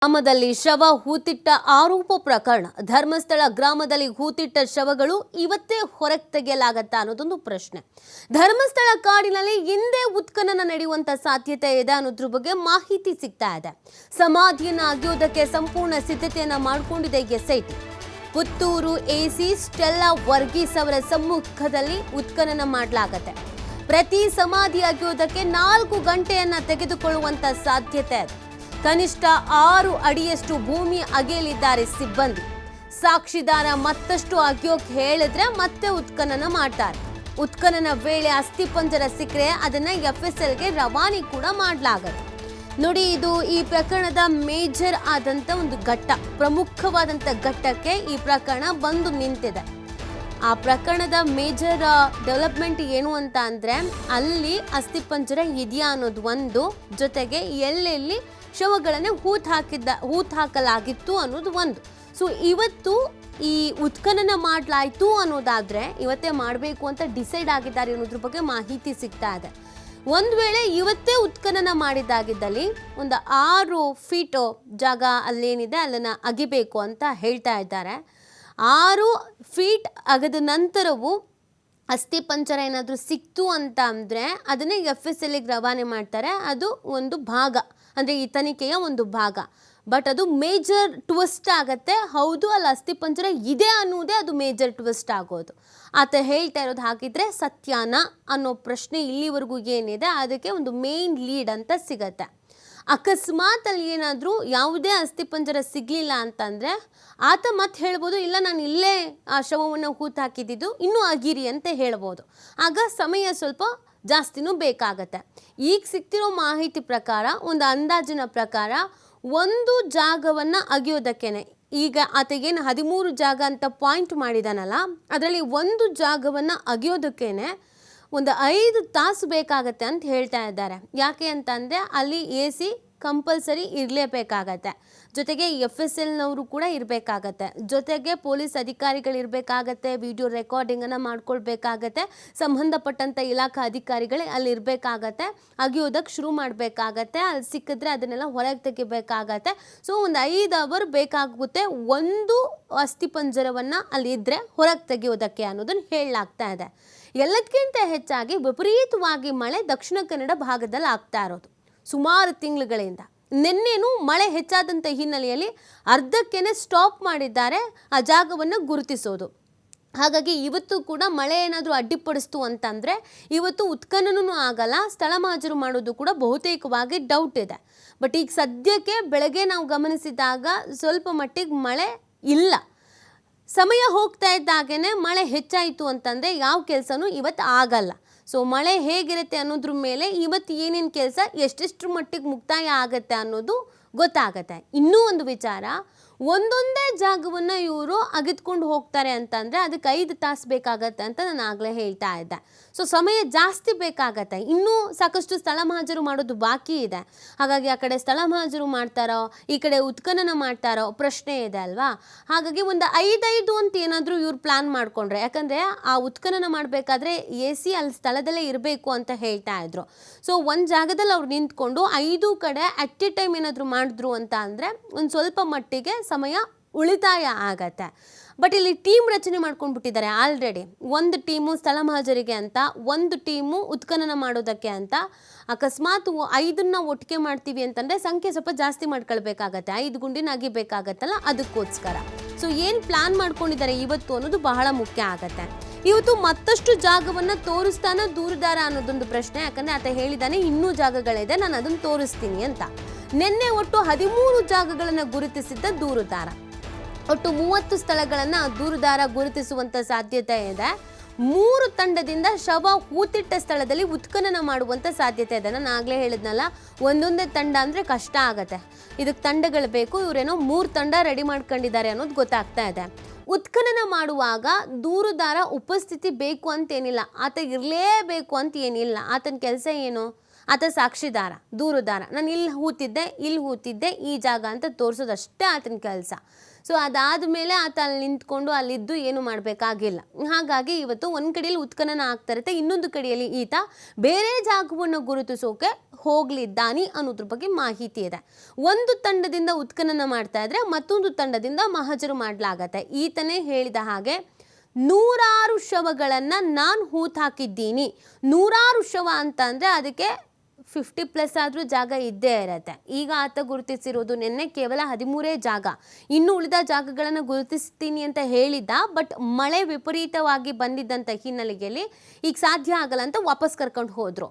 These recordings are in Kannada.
ಗ್ರಾಮದಲ್ಲಿ ಶವ ಹೂತಿಟ್ಟ ಆರೋಪ ಪ್ರಕರಣ. ಧರ್ಮಸ್ಥಳ ಗ್ರಾಮದಲ್ಲಿ ಹೂತಿಟ್ಟ ಶವಗಳು ಇವತ್ತೇ ಹೊರಗೆ ತೆಗೆಯಲಾಗತ್ತಾ ಅನ್ನೋದೊಂದು ಪ್ರಶ್ನೆ. ಧರ್ಮಸ್ಥಳ ಕಾಡಿನಲ್ಲಿ ಹಿಂದೆ ಉತ್ಖನನ ನಡೆಯುವಂತ ಸಾಧ್ಯತೆ ಇದೆ ಅನ್ನೋದ್ರ ಬಗ್ಗೆ ಮಾಹಿತಿ ಸಿಗ್ತಾ ಇದೆ. ಸಮಾಧಿಯನ್ನ ಅಗೆಯೋದಕ್ಕೆ ಸಂಪೂರ್ಣ ಸಿದ್ಧತೆಯನ್ನ ಮಾಡಿಕೊಂಡಿದೆ SIT. Puttur AC Stella Varghese ಅವರ ಸಮ್ಮುಖದಲ್ಲಿ ಉತ್ಖನನ ಮಾಡಲಾಗುತ್ತೆ. ಪ್ರತಿ ಸಮಾಧಿ ಅಗೆಯೋದಕ್ಕೆ 4 ಗಂಟೆಯನ್ನ ತೆಗೆದುಕೊಳ್ಳುವಂತ ಸಾಧ್ಯತೆ ಇದೆ. ಕನಿಷ್ಠ 6 ಅಡಿಯಷ್ಟು ಭೂಮಿ ಅಗೆಯಲಿದ್ದಾರೆ ಸಿಬ್ಬಂದಿ. ಸಾಕ್ಷಿದಾರ ಮತ್ತಷ್ಟು ಅಗೆಯೋಕೆ ಹೇಳಿದ್ರೆ ಮತ್ತೆ ಉತ್ಖನನ ಮಾಡ್ತಾರೆ. ಉತ್ಖನನ ವೇಳೆ ಅಸ್ಥಿಪಂಜರ ಸಿಕ್ಕರೆ ಅದನ್ನ FSLಗೆ ರವಾನೆ ಕೂಡ ಮಾಡಲಾಗುತ್ತೆ. ನೋಡಿ, ಇದು ಈ ಪ್ರಕರಣದ ಮೇಜರ್ ಆದಂತ ಒಂದು ಘಟ್ಟ, ಪ್ರಮುಖವಾದಂತ ಘಟ್ಟಕ್ಕೆ ಈ ಪ್ರಕರಣ ಬಂದು ನಿಂತಿದೆ. ಆ ಪ್ರಕರಣದ ಮೇಜರ್ ಡೆವಲಪ್ಮೆಂಟ್ ಏನು ಅಂತ ಅಂದ್ರೆ, ಅಲ್ಲಿ ಅಸ್ಥಿಪಂಜರ ಇದೆಯಾ ಅನ್ನೋದು ಒಂದು, ಜೊತೆಗೆ ಎಲ್ಲೆಲ್ಲಿ ಶವಗಳನ್ನು ಹೂತ್ ಹಾಕಲಾಗಿತ್ತು ಅನ್ನೋದು ಒಂದು. ಸೊ ಇವತ್ತು ಈ ಉತ್ಖನನ ಮಾಡಲಾಯಿತು ಅನ್ನೋದಾದ್ರೆ ಇವತ್ತೇ ಮಾಡಬೇಕು ಅಂತ ಡಿಸೈಡ್ ಆಗಿದ್ದಾರೆ ಅನ್ನೋದ್ರ ಬಗ್ಗೆ ಮಾಹಿತಿ ಸಿಗ್ತಾ ಇದೆ. ಒಂದು ವೇಳೆ ಇವತ್ತೇ ಉತ್ಖನನ ಮಾಡಿದ್ದಾಗಿದ್ದಲ್ಲಿ ಒಂದು 6 ಫೀಟ್ ಜಾಗ ಅಲ್ಲೇನಿದೆ ಅದನ್ನು ಅಗಿಬೇಕು ಅಂತ ಹೇಳ್ತಾ ಇದ್ದಾರೆ. 6 ಫೀಟ್ ಅಗದ ನಂತರವೂ ಅಸ್ಥಿಪಂಜರ ಏನಾದರೂ ಸಿಕ್ತು ಅಂತ ಅಂದರೆ ಅದನ್ನೇ FSLಗೆ ರವಾನೆ ಮಾಡ್ತಾರೆ. ಅದು ಒಂದು ಭಾಗ, ಅಂದರೆ ಈ ತನಿಖೆಯ ಒಂದು ಭಾಗ. ಬಟ್ ಅದು ಮೇಜರ್ ಟ್ವಿಸ್ಟ್ ಆಗತ್ತೆ. ಹೌದು, ಅಲ್ಲಿ ಅಸ್ಥಿಪಂಜರ ಇದೆ ಅನ್ನೋದೇ ಅದು ಮೇಜರ್ ಟ್ವಿಸ್ಟ್ ಆಗೋದು. ಆತ ಹೇಳ್ತಾ ಇರೋದು ಹಾಗಿದ್ರೆ ಸತ್ಯಾನ ಅನ್ನೋ ಪ್ರಶ್ನೆ ಇಲ್ಲಿವರೆಗೂ ಏನಿದೆ ಅದಕ್ಕೆ ಒಂದು ಮೇನ್ ಲೀಡ್ ಅಂತ ಸಿಗತ್ತೆ. ಅಕಸ್ಮಾತ್ ಅಲ್ಲಿ ಏನಾದರೂ ಯಾವುದೇ ಅಸ್ಥಿಪಂಜರ ಸಿಗಲಿಲ್ಲ ಅಂತಂದರೆ ಆತ ಮತ್ತೆ ಹೇಳ್ಬೋದು, ಇಲ್ಲ ನಾನು ಇಲ್ಲೇ ಆ ಶವವನ್ನು ಹೂತು ಹಾಕಿದ್ದು, ಇನ್ನೂ ಅಗಿರಿ ಅಂತ ಹೇಳ್ಬೋದು. ಆಗ ಸಮಯ ಸ್ವಲ್ಪ ಜಾಸ್ತಿನೂ ಬೇಕಾಗತ್ತೆ. ಈಗ ಸಿಗ್ತಿರೋ ಮಾಹಿತಿ ಪ್ರಕಾರ, ಒಂದು ಅಂದಾಜಿನ ಪ್ರಕಾರ, ಒಂದು ಜಾಗವನ್ನು ಅಗಿಯೋದಕ್ಕೇನೆ, ಈಗ ಆತ ಏನು 13 ಜಾಗ ಅಂತ ಪಾಯಿಂಟ್ ಮಾಡಿದಾನಲ್ಲ, ಅದರಲ್ಲಿ ಒಂದು ಜಾಗವನ್ನು ಅಗಿಯೋದಕ್ಕೇನೆ ಒಂದು 5 ತಾಸು ಬೇಕಾಗತ್ತೆ ಅಂತ ಹೇಳ್ತಾ ಇದ್ದಾರೆ. ಯಾಕೆ ಅಂತಂದರೆ ಅಲ್ಲಿ AC ಕಂಪಲ್ಸರಿ ಇರಲೇಬೇಕಾಗತ್ತೆ, ಜೊತೆಗೆ FSLನವರು ಕೂಡ ಇರಬೇಕಾಗತ್ತೆ, ಜೊತೆಗೆ ಪೊಲೀಸ್ ಅಧಿಕಾರಿಗಳಿರಬೇಕಾಗತ್ತೆ, ವಿಡಿಯೋ ರೆಕಾರ್ಡಿಂಗನ್ನು ಮಾಡ್ಕೊಳ್ಬೇಕಾಗತ್ತೆ, ಸಂಬಂಧಪಟ್ಟಂಥ ಇಲಾಖಾ ಅಧಿಕಾರಿಗಳೇ ಅಲ್ಲಿ ಇರಬೇಕಾಗತ್ತೆ, ಅಗಿಯೋದಕ್ಕೆ ಶುರು ಮಾಡಬೇಕಾಗತ್ತೆ, ಅಲ್ಲಿ ಸಿಕ್ಕಿದ್ರೆ ಅದನ್ನೆಲ್ಲ ಹೊರಗೆ ತೆಗಿಬೇಕಾಗತ್ತೆ. ಸೊ ಒಂದು 5 ಅವರ್ ಬೇಕಾಗುತ್ತೆ ಒಂದು ಅಸ್ಥಿಪಂಜರವನ್ನು ಅಲ್ಲಿ ಇದ್ದರೆ ಹೊರಗೆ ತೆಗೆಯೋದಕ್ಕೆ ಅನ್ನೋದನ್ನು ಹೇಳಲಾಗ್ತಾ ಇದೆ. ಎಲ್ಲದಕ್ಕಿಂತ ಹೆಚ್ಚಾಗಿ ವಿಪರೀತವಾಗಿ ಮಳೆ ದಕ್ಷಿಣ ಕನ್ನಡ ಭಾಗದಲ್ಲಿ ಆಗ್ತಾ ಇರೋದು ಸುಮಾರು ತಿಂಗಳುಗಳಿಂದ. ನಿನ್ನೆನೂ ಮಳೆ ಹೆಚ್ಚಾದಂಥ ಹಿನ್ನೆಲೆಯಲ್ಲಿ ಅರ್ಧಕ್ಕೇನೆ ಸ್ಟಾಪ್ ಮಾಡಿದ್ದಾರೆ ಆ ಜಾಗವನ್ನು ಗುರುತಿಸೋದು. ಹಾಗಾಗಿ ಇವತ್ತು ಕೂಡ ಮಳೆ ಏನಾದರೂ ಅಡ್ಡಿಪಡಿಸ್ತು ಅಂತಂದರೆ ಇವತ್ತು ಉತ್ಖನನೂ ಆಗಲ್ಲ, ಸ್ಥಳ ಮಹಾಜರು ಮಾಡೋದು ಕೂಡ ಬಹುತೇಕವಾಗಿ ಡೌಟ್ ಇದೆ. ಬಟ್ ಈಗ ಸದ್ಯಕ್ಕೆ ಬೆಳಗ್ಗೆ ನಾವು ಗಮನಿಸಿದಾಗ ಸ್ವಲ್ಪ ಮಟ್ಟಿಗೆ ಮಳೆ ಇಲ್ಲ. ಸಮಯ ಹೋಗ್ತಾ ಇದ್ದಾಗೇ ಮಳೆ ಹೆಚ್ಚಾಯಿತು ಅಂತಂದರೆ ಯಾವ ಕೆಲಸನೂ ಇವತ್ತು ಆಗಲ್ಲ. ಸೊ ಮಳೆ ಹೇಗಿರುತ್ತೆ ಅನ್ನೋದ್ರ ಮೇಲೆ ಇವತ್ತು ಏನೇನು ಕೆಲಸ ಎಷ್ಟೆಷ್ಟು ಮಟ್ಟಿಗೆ ಮುಕ್ತಾಯ ಆಗತ್ತೆ ಅನ್ನೋದು ಗೊತ್ತಾಗತ್ತೆ. ಇನ್ನೂ ಒಂದು ವಿಚಾರ, ಒಂದೊಂದೇ ಜಾಗವನ್ನು ಇವರು ಅಗೆದ್ಕೊಂಡು ಹೋಗ್ತಾರೆ ಅಂತಂದರೆ ಅದಕ್ಕೆ 5 ತಾಸು ಬೇಕಾಗತ್ತೆ ಅಂತ ನಾನು ಆಗಲೇ ಹೇಳ್ತಾ ಇದ್ದೆ. ಸೊ ಸಮಯ ಜಾಸ್ತಿ ಬೇಕಾಗತ್ತೆ. ಇನ್ನೂ ಸಾಕಷ್ಟು ಸ್ಥಳ ಮಹಾಜರು ಮಾಡೋದು ಬಾಕಿ ಇದೆ. ಹಾಗಾಗಿ ಆ ಕಡೆ ಸ್ಥಳ ಮಹಾಜರು ಮಾಡ್ತಾರೋ ಈ ಕಡೆ ಉತ್ಖನನ ಮಾಡ್ತಾರೋ ಪ್ರಶ್ನೆ ಇದೆ ಅಲ್ವಾ. ಹಾಗಾಗಿ ಒಂದು 5 ಅಂತ ಏನಾದರೂ ಇವ್ರು ಪ್ಲ್ಯಾನ್ ಮಾಡಿಕೊಂಡ್ರೆ, ಯಾಕಂದರೆ ಆ ಉತ್ಖನನ ಮಾಡಬೇಕಾದ್ರೆ AC ಅಲ್ಲಿ ಸ್ಥಳದಲ್ಲೇ ಇರಬೇಕು ಅಂತ ಹೇಳ್ತಾ ಇದ್ರು. ಸೊ ಒಂದು ಜಾಗದಲ್ಲಿ ಅವ್ರು ನಿಂತ್ಕೊಂಡು 5 ಕಡೆ ಅಟ್ ಎ ಟೈಮ್ ಏನಾದರೂ ಮಾಡಿದ್ರು ಅಂತ ಅಂದರೆ ಒಂದು ಸ್ವಲ್ಪ ಮಟ್ಟಿಗೆ ಸಮಯ ಉಳಿತಾಯ ಆಗತ್ತೆ. ಬಟ್ ಇಲ್ಲಿ ಟೀಮ್ ರಚನೆ ಮಾಡ್ಕೊಂಡ್ಬಿಟ್ಟಿದ್ದಾರೆ ಆಲ್ರೆಡಿ. ಒಂದು ಟೀಮು ಸ್ಥಳ ಮಹಾಜರಿಗೆ ಅಂತ, ಒಂದು ಟೀಮು ಉತ್ಖನನ ಮಾಡೋದಕ್ಕೆ ಅಂತ. ಅಕಸ್ಮಾತ್ 5 ಒಟ್ಟಿಗೆ ಮಾಡ್ತೀವಿ ಅಂತಂದರೆ ಸಂಖ್ಯೆ ಸ್ವಲ್ಪ ಜಾಸ್ತಿ ಮಾಡ್ಕೊಳ್ಬೇಕಾಗತ್ತೆ, 5 ಗುಂಡಿನ ಅಗಿಬೇಕಾಗತ್ತಲ್ಲ, ಅದಕ್ಕೋಸ್ಕರ. ಸೊ ಏನು ಪ್ಲಾನ್ ಮಾಡ್ಕೊಂಡಿದ್ದಾರೆ ಇವತ್ತು ಅನ್ನೋದು ಬಹಳ ಮುಖ್ಯ ಆಗತ್ತೆ. ಇವತ್ತು ಮತ್ತಷ್ಟು ಜಾಗವನ್ನು ತೋರಿಸ್ತಾನ ದೂರುದಾರ ಅನ್ನೋದೊಂದು ಪ್ರಶ್ನೆ. ಯಾಕಂದರೆ ಆತ ಹೇಳಿದ್ದಾನೆ ಇನ್ನೂ ಜಾಗಗಳಿದೆ, ನಾನು ಅದನ್ನು ತೋರಿಸ್ತೀನಿ ಅಂತ. ನಿನ್ನೆ ಒಟ್ಟು 13 ಜಾಗಗಳನ್ನು ಗುರುತಿಸಿದ್ದ ದೂರುದಾರ. ಒಟ್ಟು 30 ಸ್ಥಳಗಳನ್ನು ದೂರುದಾರ ಗುರುತಿಸುವಂಥ ಸಾಧ್ಯತೆ ಇದೆ. 3 ತಂಡದಿಂದ ಶವ ಹೂತಿಟ್ಟ ಸ್ಥಳದಲ್ಲಿ ಉತ್ಖನನ ಮಾಡುವಂಥ ಸಾಧ್ಯತೆ ಇದೆ. ನಾನು ಆಗಲೇ ಹೇಳಿದ್ನಲ್ಲ, ಒಂದೊಂದೇ ತಂಡ ಅಂದರೆ ಕಷ್ಟ ಆಗತ್ತೆ, ಇದಕ್ಕೆ ತಂಡಗಳು ಬೇಕು. ಇವರೇನೋ 3 ತಂಡ ರೆಡಿ ಮಾಡ್ಕೊಂಡಿದ್ದಾರೆ ಅನ್ನೋದು ಗೊತ್ತಾಗ್ತಾ ಇದೆ. ಉತ್ಖನನ ಮಾಡುವಾಗ ದೂರುದಾರ ಉಪಸ್ಥಿತಿ ಬೇಕು ಅಂತೇನಿಲ್ಲ, ಆತ ಇರಲೇಬೇಕು ಅಂತ ಏನಿಲ್ಲ. ಆತನ ಕೆಲಸ ಏನು? ಆತ ಸಾಕ್ಷಿದಾರ, ದೂರುದಾರ. ನಾನು ಇಲ್ಲಿ ಹೂತಿದ್ದೆ, ಈ ಜಾಗ ಅಂತ ತೋರಿಸೋದಷ್ಟೇ ಆತನ ಕೆಲಸ. ಸೊ ಅದಾದ ಮೇಲೆ ಆತ ಅಲ್ಲಿ ನಿಂತ್ಕೊಂಡು ಅಲ್ಲಿದ್ದು ಏನು ಮಾಡಬೇಕಾಗಿಲ್ಲ. ಹಾಗಾಗಿ ಇವತ್ತು ಒಂದು ಕಡೆಯಲ್ಲಿ ಉತ್ಖನನ ಆಗ್ತಾ ಇರುತ್ತೆ, ಇನ್ನೊಂದು ಕಡೆಯಲ್ಲಿ ಈತ ಬೇರೆ ಜಾಗವನ್ನು ಗುರುತಿಸೋಕೆ ಹೋಗ್ಲಿದ್ದಾನೆ ಅನ್ನೋದ್ರ ಬಗ್ಗೆ ಮಾಹಿತಿ ಇದೆ. ಒಂದು ತಂಡದಿಂದ ಉತ್ಖನನ ಮಾಡ್ತಾ ಇದ್ರೆ ಮತ್ತೊಂದು ತಂಡದಿಂದ ಮಹಜರು ಮಾಡಲಾಗತ್ತೆ. ಈತನೇ ಹೇಳಿದ ಹಾಗೆ 100 ಶವಗಳನ್ನು ನಾನು ಹೂತಾಕಿದ್ದೀನಿ. 100 ಶವ ಅಂತ ಅಂದರೆ ಅದಕ್ಕೆ 50+ ಆದರೂ ಜಾಗ ಇದ್ದೇ ಇರತ್ತೆ. ಈಗ ಆತ ಗುರುತಿಸಿರೋದು ನಿನ್ನೆ ಕೇವಲ 13 ಜಾಗ, ಇನ್ನು ಉಳಿದ ಜಾಗಗಳನ್ನು ಗುರುತಿಸ್ತೀನಿ ಅಂತ ಹೇಳಿದ್ದ. ಬಟ್ ಮಳೆ ವಿಪರೀತವಾಗಿ ಬಂದಿದ್ದಂಥ ಹಿನ್ನೆಲೆಯಲ್ಲಿ ಈಗ ಸಾಧ್ಯ ಆಗಲ್ಲ ಅಂತ ವಾಪಸ್ ಕರ್ಕೊಂಡು ಹೋದರು.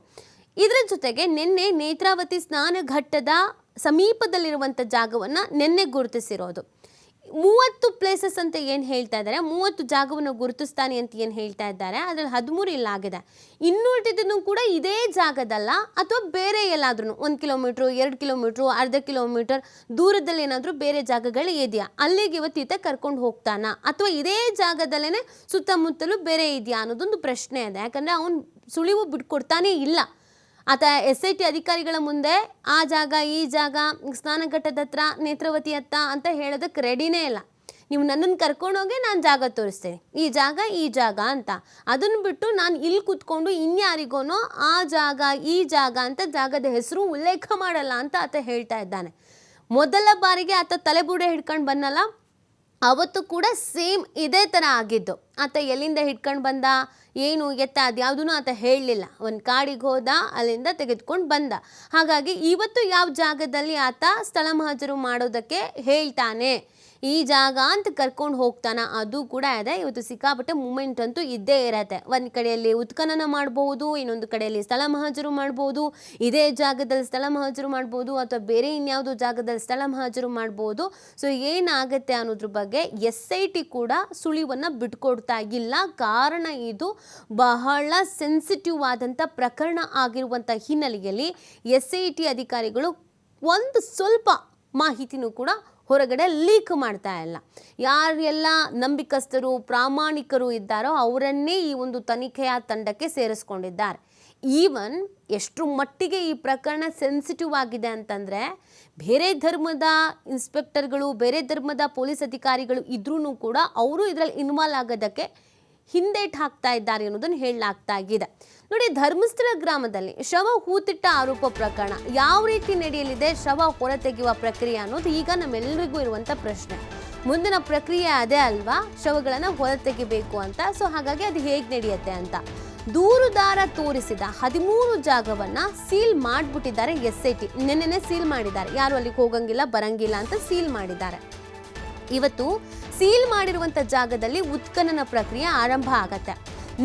ಇದರ ಜೊತೆಗೆ ನಿನ್ನೆ ನೇತ್ರಾವತಿ ಸ್ನಾನಘಟ್ಟದ ಸಮೀಪದಲ್ಲಿರುವಂಥ ಜಾಗವನ್ನು ನಿನ್ನೆ ಗುರುತಿಸಿರೋದು. 30 ಪ್ಲೇಸಸ್ ಅಂತ ಏನು ಹೇಳ್ತಾ ಇದ್ದಾರೆ, 30 ಜಾಗವನ್ನು ಗುರುತಿಸ್ತಾನೆ ಅಂತ ಏನು ಹೇಳ್ತಾ ಇದ್ದಾರೆ, ಅದರಲ್ಲಿ 13 ಇಲ್ಲಾಗಿದೆ. ಇನ್ನುಳಿದಿದ್ದನ್ನು ಕೂಡ ಇದೇ ಜಾಗದಲ್ಲ ಅಥವಾ ಬೇರೆ ಎಲ್ಲಾದ್ರೂ 1 ಕಿಲೋಮೀಟ್ರು 2 ಕಿಲೋಮೀಟ್ರು ಅರ್ಧ ಕಿಲೋಮೀಟರ್ ದೂರದಲ್ಲಿ ಏನಾದರೂ ಬೇರೆ ಜಾಗಗಳು ಇದೆಯಾ, ಅಲ್ಲಿಗೆ ಇವತ್ತೀತ ಕರ್ಕೊಂಡು ಹೋಗ್ತಾನ ಅಥವಾ ಇದೇ ಜಾಗದಲ್ಲೇ ಸುತ್ತಮುತ್ತಲೂ ಬೇರೆ ಇದೆಯಾ ಅನ್ನೋದೊಂದು ಪ್ರಶ್ನೆ ಇದೆ. ಯಾಕಂದರೆ ಅವನು ಸುಳಿವು ಬಿಟ್ಕೊಡ್ತಾನೇ ಇಲ್ಲ. ಆತ SIT ಅಧಿಕಾರಿಗಳ ಮುಂದೆ ಆ ಜಾಗ ಈ ಜಾಗ ಸ್ನಾನಘಟ್ಟದ ಹತ್ರ ನೇತ್ರಾವತಿ ಹತ್ತ ಅಂತ ಹೇಳೋದಕ್ಕೆ ರೆಡಿನೇ ಇಲ್ಲ. ನೀವು ನನ್ನನ್ನು ಕರ್ಕೊಂಡೋಗಿ ನಾನು ಜಾಗ ತೋರಿಸ್ತೇನೆ, ಈ ಜಾಗ ಅಂತ. ಅದನ್ನು ಬಿಟ್ಟು ನಾನು ಇಲ್ಲಿ ಕೂತ್ಕೊಂಡು ಇನ್ಯಾರಿಗೋನೋ ಆ ಜಾಗ ಈ ಜಾಗ ಅಂತ ಜಾಗದ ಹೆಸರು ಉಲ್ಲೇಖ ಮಾಡಲ್ಲ ಅಂತ ಆತ ಹೇಳ್ತಾ ಇದ್ದಾನೆ. ಮೊದಲ ಬಾರಿಗೆ ಆತ ತಲೆಬೂಡೆ ಹಿಡ್ಕೊಂಡು ಬಂದಲ್ಲ, ಅವತ್ತು ಕೂಡ ಸೇಮ್ ಇದೇ ಥರ ಆಗಿದ್ದು. ಆತ ಎಲ್ಲಿಂದ ಹಿಡ್ಕೊಂಡು ಬಂದ, ಏನು ಎತ್ತ ಅದ್ಯಾವುದೂ ಆತ ಹೇಳಲಿಲ್ಲ. ಒಂದು ಕಾಡಿಗೆ ಹೋದ, ಅಲ್ಲಿಂದ ತೆಗೆದುಕೊಂಡು ಬಂದ. ಹಾಗಾಗಿ ಇವತ್ತು ಯಾವ ಜಾಗದಲ್ಲಿ ಆತ ಸ್ಥಳ ಮಹಜರು ಮಾಡೋದಕ್ಕೆ ಹೇಳ್ತಾನೆ, ಈ ಜಾಗ ಅಂತ ಕರ್ಕೊಂಡು ಹೋಗ್ತಾನ, ಅದು ಕೂಡ ಇದೆ. ಇವತ್ತು ಸಿಕ್ಕಾಪಟ್ಟೆ ಮೂಮೆಂಟ್ ಅಂತೂ ಇದ್ದೇ ಇರತ್ತೆ. ಒಂದು ಕಡೆಯಲ್ಲಿ ಉತ್ಖನನ ಮಾಡ್ಬೋದು, ಇನ್ನೊಂದು ಕಡೆಯಲ್ಲಿ ಸ್ಥಳ ಮಹಜರು ಮಾಡ್ಬೋದು, ಇದೇ ಜಾಗದಲ್ಲಿ ಸ್ಥಳ ಮಹಜರು ಮಾಡ್ಬೋದು ಅಥವಾ ಬೇರೆ ಇನ್ಯಾವುದೋ ಜಾಗದಲ್ಲಿ ಸ್ಥಳ ಮಹಜರು ಮಾಡ್ಬೋದು. ಸೊ ಏನಾಗುತ್ತೆ ಅನ್ನೋದ್ರ ಬಗ್ಗೆ SIT ಕೂಡ ಸುಳಿವನ್ನು ಬಿಟ್ಕೊಡ್ತಾ ಇಲ್ಲ. ಕಾರಣ ಇದು ಬಹಳ ಸೆನ್ಸಿಟಿವ್ ಆದಂಥ ಪ್ರಕರಣ ಆಗಿರುವಂಥ ಹಿನ್ನೆಲೆಯಲ್ಲಿ SIT ಅಧಿಕಾರಿಗಳು ಒಂದು ಸ್ವಲ್ಪ ಮಾಹಿತಿನೂ ಕೂಡ ಹೊರಗಡೆ ಲೀಕ್ ಮಾಡ್ತಾ ಇಲ್ಲ. ಯಾರೆಲ್ಲ ನಂಬಿಕಸ್ಥರು ಪ್ರಾಮಾಣಿಕರು ಇದ್ದಾರೋ ಅವರನ್ನೇ ಈ ಒಂದು ತನಿಖೆಯ ತಂಡಕ್ಕೆ ಸೇರಿಸ್ಕೊಂಡಿದ್ದಾರೆ. ಈವನ್ ಎಷ್ಟು ಮಟ್ಟಿಗೆ ಈ ಪ್ರಕರಣ ಸೆನ್ಸಿಟಿವ್ ಆಗಿದೆ ಅಂತಂದರೆ, ಬೇರೆ ಧರ್ಮದ ಇನ್ಸ್ಪೆಕ್ಟರ್ಗಳು ಬೇರೆ ಧರ್ಮದ ಪೊಲೀಸ್ ಅಧಿಕಾರಿಗಳು ಇದ್ರೂ ಕೂಡ ಅವರು ಇದರಲ್ಲಿ ಇನ್ವಾಲ್ವ್ ಆಗೋದಕ್ಕೆ ಹಿಂದೇಟು ಹಾಕ್ತಾ ಇದ್ದಾರೆ ಅನ್ನೋದನ್ನು ಹೇಳಲಾಗ್ತಾ ಇದೆ. ನೋಡಿ, ಧರ್ಮಸ್ಥಳ ಗ್ರಾಮದಲ್ಲಿ ಶವ ಹೂತಿಟ್ಟ ಆರೋಪ ಪ್ರಕರಣ ಯಾವ ರೀತಿ ನಡೆಯಲಿದೆ, ಶವ ಹೊರತೆಗೆಯುವ ಪ್ರಕ್ರಿಯೆ ಅನ್ನೋದು ಈಗ ನಮ್ಮೆಲ್ಲರಿಗೂ ಇರುವಂಥ ಪ್ರಶ್ನೆ. ಮುಂದಿನ ಪ್ರಕ್ರಿಯೆ ಅದೇ ಅಲ್ವಾ, ಶವಗಳನ್ನು ಹೊರತೆಗಿಬೇಕು ಅಂತ. ಸೊ ಹಾಗಾಗಿ ಅದು ಹೇಗೆ ನಡೆಯುತ್ತೆ ಅಂತ ದೂರುದಾರ ತೋರಿಸಿದ 13 ಜಾಗವನ್ನು ಸೀಲ್ ಮಾಡಿಬಿಟ್ಟಿದ್ದಾರೆ SIT. ನಿನ್ನೆ ಸೀಲ್ ಮಾಡಿದ್ದಾರೆ, ಯಾರು ಅಲ್ಲಿಗೆ ಹೋಗಂಗಿಲ್ಲ ಬರಂಗಿಲ್ಲ ಅಂತ ಸೀಲ್ ಮಾಡಿದ್ದಾರೆ. ಇವತ್ತು ಸೀಲ್ ಮಾಡಿರುವಂಥ ಜಾಗದಲ್ಲಿ ಉತ್ಖನನ ಪ್ರಕ್ರಿಯೆ ಆರಂಭ ಆಗತ್ತೆ.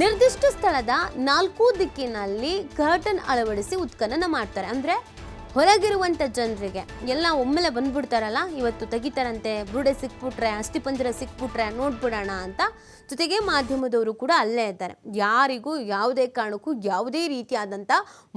ನಿರ್ದಿಷ್ಟ ಸ್ಥಳದ 4 ದಿಕ್ಕಿನಲ್ಲಿ ಕರ್ಟನ್ ಅಳವಡಿಸಿ ಉತ್ಖನನ ಮಾಡ್ತಾರೆ. ಅಂದರೆ ಹೊರಗಿರುವಂಥ ಜನರಿಗೆ ಎಲ್ಲ ಒಮ್ಮೆಲೆ ಬಂದ್ಬಿಡ್ತಾರಲ್ಲ, ಇವತ್ತು ತೆಗಿತಾರಂತೆ, ಬುರುಡೆ ಸಿಕ್ಬಿಟ್ರೆ ಅಸ್ಥಿಪಂಜರ ಸಿಕ್ಬಿಟ್ರೆ ನೋಡ್ಬಿಡೋಣ ಅಂತ. ಜೊತೆಗೆ ಮಾಧ್ಯಮದವರು ಕೂಡ ಅಲ್ಲೇ ಇದ್ದಾರೆ. ಯಾರಿಗೂ ಯಾವುದೇ ಕಾರಣಕ್ಕೂ ಯಾವುದೇ ರೀತಿಯಾದಂಥ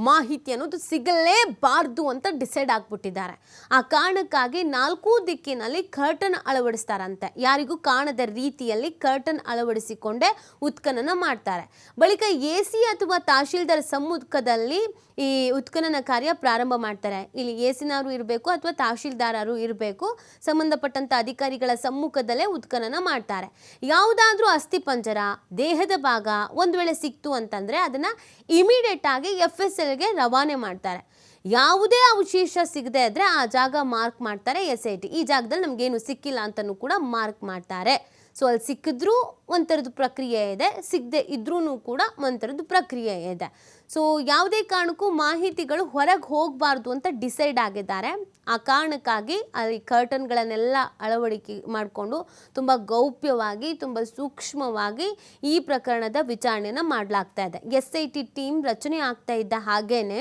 ಮಾಹಿತಿ ಅನ್ನೋದು ಸಿಗಲೇಬಾರ್ದು ಅಂತ ಡಿಸೈಡ್ ಆಗ್ಬಿಟ್ಟಿದ್ದಾರೆ. ಆ ಕಾರಣಕ್ಕಾಗಿ 4 ದಿಕ್ಕಿನಲ್ಲಿ ಕರ್ಟನ್ ಅಳವಡಿಸ್ತಾರಂತೆ. ಯಾರಿಗೂ ಕಾಣದ ರೀತಿಯಲ್ಲಿ ಕರ್ಟನ್ ಅಳವಡಿಸಿಕೊಂಡೇ ಉತ್ಖನನ ಮಾಡ್ತಾರೆ. ಬಳಿಕ AC ಅಥವಾ ತಹಶೀಲ್ದಾರ್ ಸಮ್ಮುಖದಲ್ಲಿ ಈ ಉತ್ಖನನ ಕಾರ್ಯ ಪ್ರಾರಂಭ ಮಾಡ್ತಾರೆ. ಇಲ್ಲಿ ACನವರು ಇರಬೇಕು ಅಥವಾ ತಹಶೀಲ್ದಾರರು ಇರಬೇಕು, ಸಂಬಂಧಪಟ್ಟಂಥ ಅಧಿಕಾರಿಗಳ ಸಮ್ಮುಖದಲ್ಲೇ ಉತ್ಖನನ ಮಾಡ್ತಾರೆ. ಯಾವುದಾದ್ರೂ ಅಸ್ಥಿಪಂಜರ ದೇಹದ ಭಾಗ ಒಂದು ವೇಳೆ ಸಿಕ್ತು ಅಂತಂದರೆ ಅದನ್ನು ಇಮಿಡಿಯೇಟ್ ಆಗಿ FSLಗೆ ರವಾನೆ ಮಾಡ್ತಾರೆ. ಯಾವುದೇ ಅವಶೇಷ ಸಿಗದೆ ಇದ್ದರೆ ಆ ಜಾಗ ಮಾರ್ಕ್ ಮಾಡ್ತಾರೆ SIT. ಈ ಜಾಗದಲ್ಲಿ ನಮಗೇನು ಸಿಕ್ಕಿಲ್ಲ ಅಂತಲೂ ಕೂಡ ಮಾರ್ಕ್ ಮಾಡ್ತಾರೆ. ಸೊ ಅಲ್ಲಿ ಸಿಕ್ಕಿದ್ರೂ ಒಂಥರದ್ದು ಪ್ರಕ್ರಿಯೆ ಇದೆ, ಸಿಗದೆ ಇದ್ರೂ ಕೂಡ ಒಂಥರದ್ದು ಪ್ರಕ್ರಿಯೆ ಇದೆ. ಸೊ ಯಾವುದೇ ಕಾರಣಕ್ಕೂ ಮಾಹಿತಿಗಳು ಹೊರಗೆ ಹೋಗಬಾರ್ದು ಅಂತ ಡಿಸೈಡ್ ಆಗಿದ್ದಾರೆ. ಆ ಕಾರಣಕ್ಕಾಗಿ ಅಲ್ಲಿ ಕರ್ಟನ್ಗಳನ್ನೆಲ್ಲ ಅಳವಡಿಕೆ ಮಾಡಿಕೊಂಡು ತುಂಬ ಗೌಪ್ಯವಾಗಿ ತುಂಬ ಸೂಕ್ಷ್ಮವಾಗಿ ಈ ಪ್ರಕರಣದ ವಿಚಾರಣೆಯನ್ನು ಮಾಡಲಾಗ್ತಾ ಇದೆ. SIT ಟೀಮ್ ರಚನೆ ಆಗ್ತಾ ಇದ್ದ ಹಾಗೇನೆ,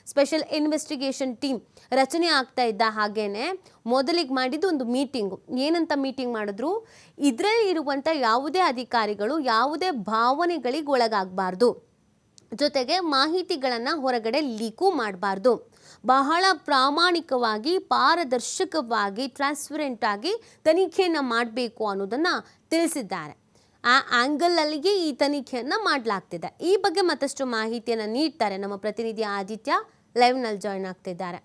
ಸ್ಪೆಷಲ್ ಇನ್ವೆಸ್ಟಿಗೇಷನ್ ಟೀಮ್ ರಚನೆ ಆಗ್ತಾ ಇದ್ದ ಹಾಗೇನೆ ಮೊದಲಿಗೆ ಮಾಡಿದ್ದು ಒಂದು ಮೀಟಿಂಗು. ಏನಂತ ಮೀಟಿಂಗ್ ಮಾಡಿದ್ರು, ಇದರಲ್ಲಿ ಇರುವಂಥ ಯಾವುದೇ ಅಧಿಕಾರಿಗಳು ಯಾವುದೇ ಭಾವನೆಗಳಿಗೆ ಒಳಗಾಗಬಾರ್ದು, ಜೊತೆಗೆ ಮಾಹಿತಿಗಳನ್ನು ಹೊರಗಡೆ ಲೀಕು ಮಾಡಬಾರ್ದು, ಬಹಳ ಪ್ರಾಮಾಣಿಕವಾಗಿ ಪಾರದರ್ಶಕವಾಗಿ ಟ್ರಾನ್ಸ್ಪರೆಂಟ್ ಆಗಿ ತನಿಖೆಯನ್ನು ಮಾಡಬೇಕು ಅನ್ನೋದನ್ನು ತಿಳಿಸಿದ್ದಾರೆ. ಆ ಆ್ಯಂಗಲಲ್ಲಿಗೆ ಈ ತನಿಖೆಯನ್ನು ಮಾಡಲಾಗ್ತಿದೆ. ಈ ಬಗ್ಗೆ ಮತ್ತಷ್ಟು ಮಾಹಿತಿಯನ್ನು ನೀಡ್ತಾರೆ ನಮ್ಮ ಪ್ರತಿನಿಧಿ ಆದಿತ್ಯ. ಲೈವ್ನಲ್ಲಿ ಜಾಯ್ನ್ ಆಗ್ತಿದ್ದಾರೆ.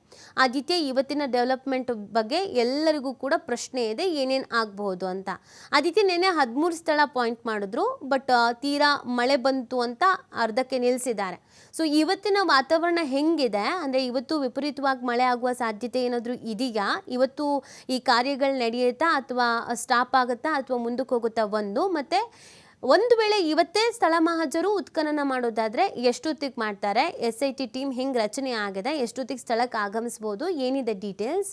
ಆದಿತ್ಯ, ಇವತ್ತಿನ ಡೆವಲಪ್ಮೆಂಟ್ ಬಗ್ಗೆ ಎಲ್ಲರಿಗೂ ಕೂಡ ಪ್ರಶ್ನೆ ಇದೆ, ಏನೇನು ಆಗಬಹುದು ಅಂತ. ಆದಿತ್ಯ, ನೆನ್ನೆ 13 ಸ್ಥಳ ಪಾಯಿಂಟ್ ಮಾಡಿದ್ರು, ಬಟ್ ತೀರಾ ಮಳೆ ಬಂತು ಅಂತ ಅರ್ಧಕ್ಕೆ ನಿಲ್ಲಿಸಿದ್ದಾರೆ. ಸೊ ಇವತ್ತಿನ ವಾತಾವರಣ ಹೆಂಗಿದೆ ಅಂದರೆ, ಇವತ್ತು ವಿಪರೀತವಾಗಿ ಮಳೆ ಆಗುವ ಸಾಧ್ಯತೆ ಏನಾದರೂ ಇದೆಯಾ? ಇವತ್ತು ಈ ಕಾರ್ಯಗಳು ನಡೆಯುತ್ತಾ ಅಥವಾ ಸ್ಟಾಪ್ ಆಗುತ್ತಾ ಅಥವಾ ಮುಂದಕ್ಕೆ ಹೋಗುತ್ತಾ? ಒಂದು ವೇಳೆ ಇವತ್ತೇ ಸ್ಥಳ ಮಹಾಜರು ಉತ್ಖನನ ಮಾಡೋದಾದ್ರೆ ಎಷ್ಟೊತ್ತಿಗೆ ಮಾಡ್ತಾರೆ? SIT ಟೀಮ್ ಹೆಂಗೆ ರಚನೆ ಆಗಿದೆ? ಎಷ್ಟೊತ್ತಿಗೆ ಸ್ಥಳಕ್ಕೆ ಆಗಮಿಸ್ಬೋದು? ಏನಿದೆ ಡೀಟೇಲ್ಸ್?